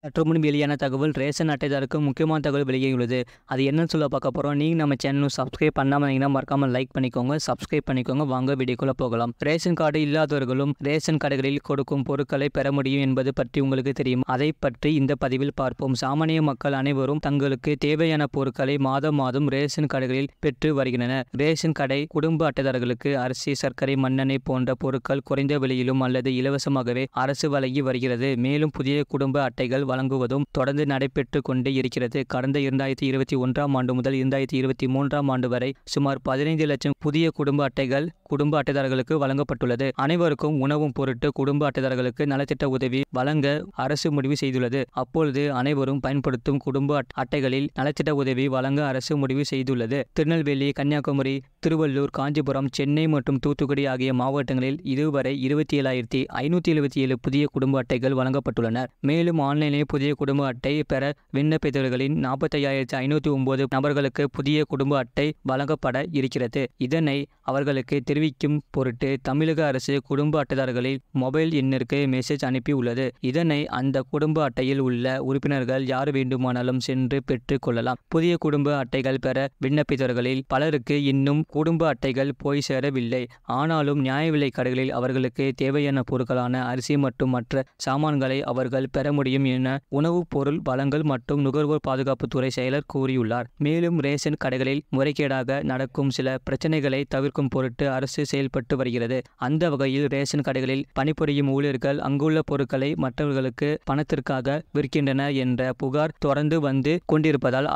சற்று முன் வெளியான தகவல் ரேஷன் அட்டைதாருக்கு முக்கியமான தகவல் வெளியாகியுள்ளது. அது என்னன்னு சொல்ல பார்க்க போகிறோம். நீங்கள் நம்ம சேனலும் சப்ஸ்கிரைப் பண்ணாமல் இருந்தீங்கன்னா மறக்காமல் லைக் பண்ணிக்கோங்க, சப்ஸ்கிரைப் பண்ணிக்கோங்க. வாங்க வீடியோக்குள்ளே போகலாம். ரேஷன் கார்டு இல்லாதவர்களும் ரேஷன் கடைகளில் கொடுக்கும் பொருட்களை பெற முடியும் என்பது பற்றி உங்களுக்கு தெரியும். அதை பற்றி இந்த பதிவில் பார்ப்போம். சாமானிய மக்கள் அனைவரும் தங்களுக்கு தேவையான பொருட்களை மாதம் மாதம் ரேஷன் கடைகளில் பெற்று வருகின்றனர். ரேஷன் கடை குடும்ப அட்டைதாரர்களுக்கு அரிசி, சர்க்கரை, மண்ணெண்ணெய் போன்ற பொருட்கள் குறைந்த விலையிலும் அல்லது இலவசமாகவே அரசு வழங்கி வருகிறது. மேலும் புதிய குடும்ப அட்டைகள் வழங்குவதும் தொடர்ந்து நடைபெற்று கொண்டே இருக்கிறது. கடந்த 2021ஆம் ஆண்டு முதல் 2023ஆம் ஆண்டு வரை சுமார் 15 லட்சம் புதிய குடும்ப அட்டைகள் குடும்ப அட்டைதாரர்களுக்கு வழங்கப்பட்டுள்ளது. அனைவருக்கும் உணவும் பொருட்டு குடும்ப அட்டைதாரர்களுக்கு நலத்திட்ட உதவி வழங்க அரசு முடிவு செய்துள்ளது. அப்பொழுது அனைவரும் பயன்படுத்தும் குடும்ப அட்டைகளில் நலத்திட்ட உதவி வழங்க அரசு முடிவு செய்துள்ளது. திருநெல்வேலி, கன்னியாகுமரி, திருவள்ளூர், காஞ்சிபுரம், சென்னை மற்றும் தூத்துக்குடி ஆகிய மாவட்டங்களில் இதுவரை 27,577 புதிய குடும்ப அட்டைகள் வழங்கப்பட்டுள்ளன. மேலும் ஆன்லைனில் புதிய குடும்ப அட்டை பெற விண்ணப்பித்தவர்களின் 45,509 நபர்களுக்கு புதிய குடும்ப அட்டை வழங்கப்பட இருக்கிறது. இதனை அவர்களுக்கு தெரிவிக்கும் பொருட்டு தமிழக அரசு குடும்ப அட்டைதாரர்களின் மொபைல் எண்ணிற்கு மெசேஜ் அனுப்பியுள்ளது. இதனை அந்த குடும்ப அட்டையில் உள்ள உறுப்பினர்கள் யார் வேண்டுமானாலும் சென்று பெற்றுக் கொள்ளலாம். புதிய குடும்ப அட்டைகள் பெற விண்ணப்பித்தவர்களில் பலருக்கு இன்னும் குடும்ப அட்டைகள் போய் சேரவில்லை. ஆனாலும் நியாய விலை கடைகளில் அவர்களுக்கு தேவையான பொருட்களான அரிசி மற்றும் மற்ற சாமான்களை அவர்கள் பெற முடியும் என உணவுப் பொருள் வழங்கல் மற்றும் நுகர்வோர் பாதுகாப்புத்துறை செயலர் கூறியுள்ளார். மேலும் ரேஷன் கடைகளில் முறைகேடாக நடக்கும் சில பிரச்சனைகளை தவிர்க்கும் பொருட்டு அரசு செயல்பட்டு வருகிறது. அந்த வகையில் ரேஷன் கடைகளில் பணிபுரியும் ஊழியர்கள் அங்குள்ள பொருட்களை மற்றவர்களுக்கு பணத்திற்காக விற்கின்றனர் என்ற புகார் தொடர்ந்து வந்து கொண்டிருப்பதால்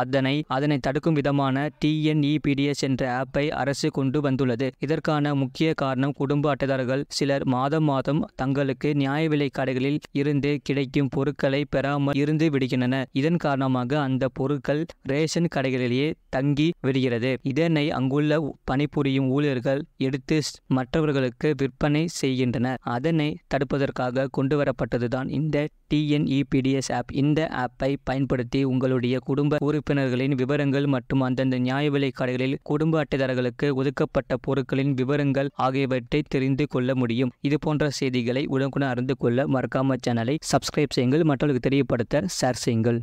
அதனை தடுக்கும் விதமான TNEPDS என்ற ஆப்பை அரசு கொண்டு வந்துள்ளது. இதற்கான முக்கிய காரணம் குடும்ப அட்டைதாரர்கள் சிலர் மாதம் தங்களுக்கு நியாய விலை கடைகளில் இருந்து கிடைக்கும் பொருட்களை பெறாமல் இருந்து விடுகின்றனர். இதன் காரணமாக அந்த பொருட்கள் ரேஷன் கடைகளிலேயே தங்கி விடுகிறது. இதனை அங்குள்ள பணிபுரியும் ஊழியர்கள் எடுத்து மற்றவர்களுக்கு விற்பனை செய்கின்றனர். அதனை தடுப்பதற்காக கொண்டுவரப்பட்டதுதான் இந்த TNEPDS ஆப். இந்த ஆப்பை பயன்படுத்தி உங்களுடைய குடும்ப உறுப்பினர்களின் விவரங்கள் மற்றும் அந்தந்த நியாய விலை கடைகளில் குடும்ப அட்டைதாரர்களுக்கு ஒதுக்கப்பட்ட பொருட்களின் விவரங்கள் ஆகியவற்றை தெரிந்து கொள்ள முடியும். இது போன்ற செய்திகளை உடனுக்குடன் அறிந்து கொள்ள மறக்காம சேனலை சப்ஸ்கிரைப் செய்யுங்கள், மற்றவர்களுக்கு தெரியப்படுத்த ஷேர் செய்யுங்கள்.